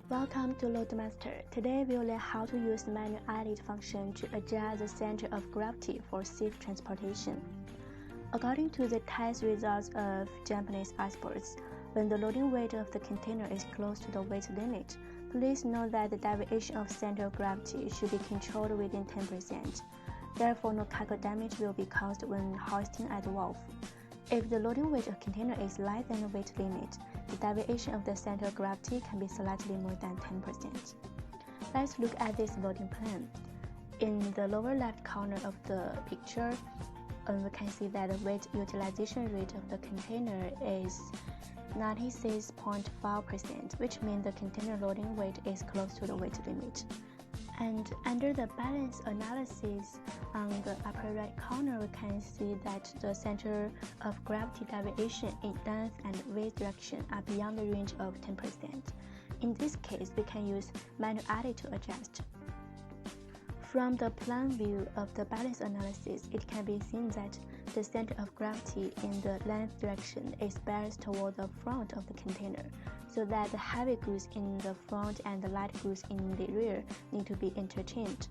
Welcome to Loadmaster. Today we'll learn how to use the manual edit function to adjust the center of gravity for safe transportation. According to the test results of Japanese experts, when the loading weight of the container is close to the weight limit, please note that the deviation of center of gravity should be controlled within 10%. Therefore, no cargo damage will be caused when hoisting at the wharf. If the loading weight of container is less than the weight limit, the deviation of the center of gravity can be slightly more than 10%. Let's look at this loading plan. In the lower left corner of the picture, we can see that the weight utilization rate of the container is 96.5%, which means the container loading weight is close to the weight limit. And under the balance analysis on the upper right corner, we can see that the center of gravity deviation in length and weight direction are beyond the range of 10%. In this case, we can use manual edit to adjust. From the plan view of the balance analysis, it can be seen that the center of gravity in the length direction is biased toward the front of the container, so that the heavy goods in the front and the light goods in the rear need to be interchanged.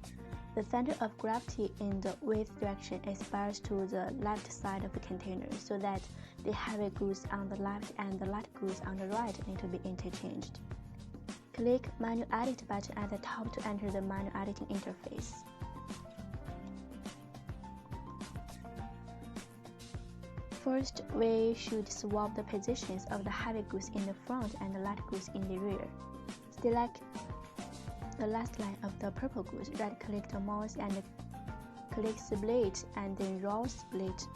The center of gravity in the width direction is biased to the left side of the container, so that the heavy goods on the left and the light goods on the right need to be interchanged. Click Manual Edit button at the top to enter the manual editing interface. First, we should swap the positions of the heavy goods in the front and the light goods in the rear. Select the last line of the purple goods, right-click the mouse and click Split and then Roll Split.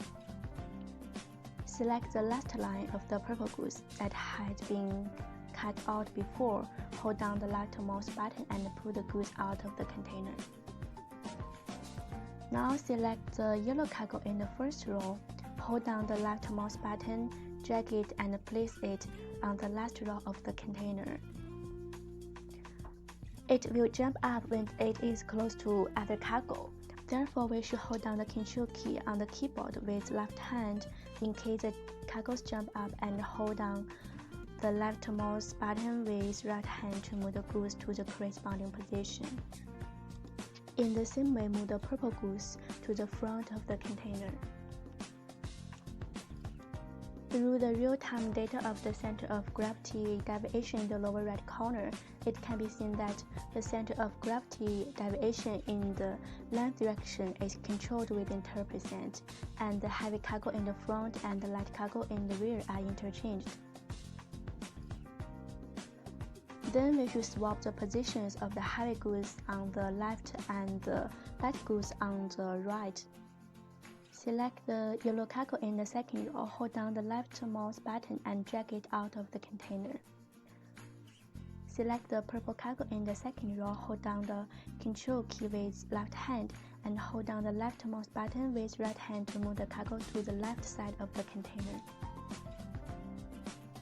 Select the last line of the purple goods that had been cut out before. Hold down the left mouse button and pull the goods out of the container. Now select the yellow cargo in the first row. Hold down the left mouse button, drag it and place it on the last row of the container. It will jump up when it is close to other cargo. Therefore, we should hold down the Control key on the keyboard with left hand in case the cargoes jump up, and hold down the left mouse button with right hand to move the goods to the corresponding position. In the same way, move the purple goods to the front of the container. Through the real-time data of the center of gravity deviation in the lower right corner, it can be seen that the center of gravity deviation in the length direction is controlled within 10%, and the heavy cargo in the front and the light cargo in the rear are interchanged. Then we should swap the positions of the heavy goods on the left and the light goods on the right. Select the yellow cargo in the second row, hold down the left mouse button and drag it out of the container. Select the purple cargo in the second row, hold down the Control key with left hand and hold down the left mouse button with right hand to move the cargo to the left side of the container.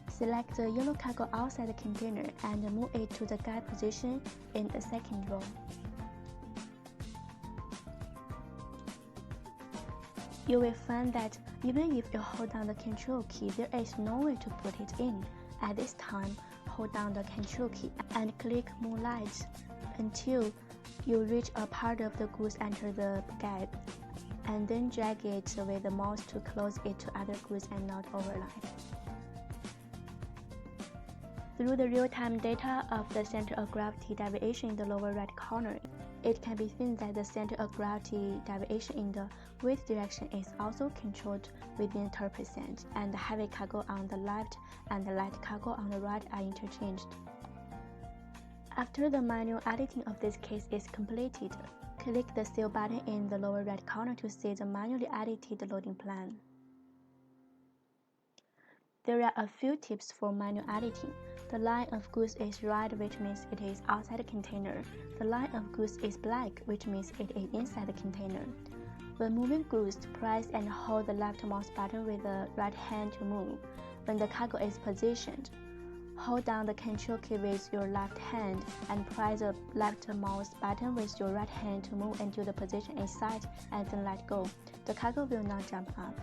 Select the yellow cargo outside the container and move it to the guide position in the second row. You will find that even if you hold down the Control key, there is no way to put it in. At this time, hold down the Control key and click Move Light until you reach a part of the goods enter the guide, and then drag it with the mouse to close it to other goods and not overlap. Through the real-time data of the center of gravity deviation in the lower right corner, it can be seen that the center of gravity deviation in the width direction is also controlled within 10%, and the heavy cargo on the left and the light cargo on the right are interchanged. After the manual editing of this case is completed, click the Save button in the lower right corner to see the manually edited loading plan. There are a few tips for manual editing. The line of goods is red, which means it is outside the container. The line of goods is black, which means it is inside the container. When moving goods, press and hold the left mouse button with the right hand to move. When the cargo is positioned, hold down the Control key with your left hand and press the left mouse button with your right hand to move until the position is set and then let go. The cargo will not jump up.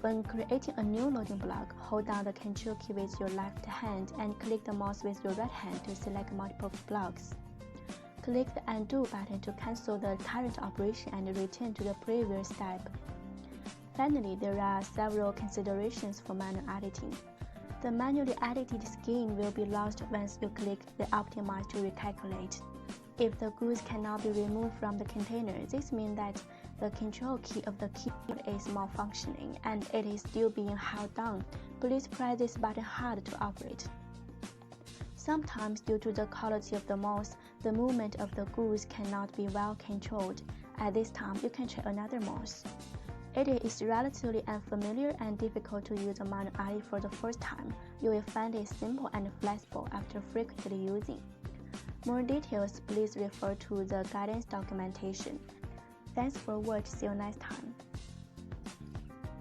When creating a new loading block, hold down the Control key with your left hand and click the mouse with your right hand to select multiple blocks. Click the Undo button to cancel the current operation and return to the previous step. Finally, there are several considerations for manual editing. The manually edited scheme will be lost once you click the Optimize to recalculate. If the GUIs cannot be removed from the container, this means that the Control key of the keyboard is malfunctioning and it is still being held down. Please press this button hard to operate. Sometimes, due to the quality of the mouse, the movement of the GUIs cannot be well controlled. At this time, you can try another mouse. It is relatively unfamiliar and difficult to use a manual edit for the first time. You will find it simple and flexible after frequently using. More details, please refer to the guidance documentation. Thanks for watching. See you next time.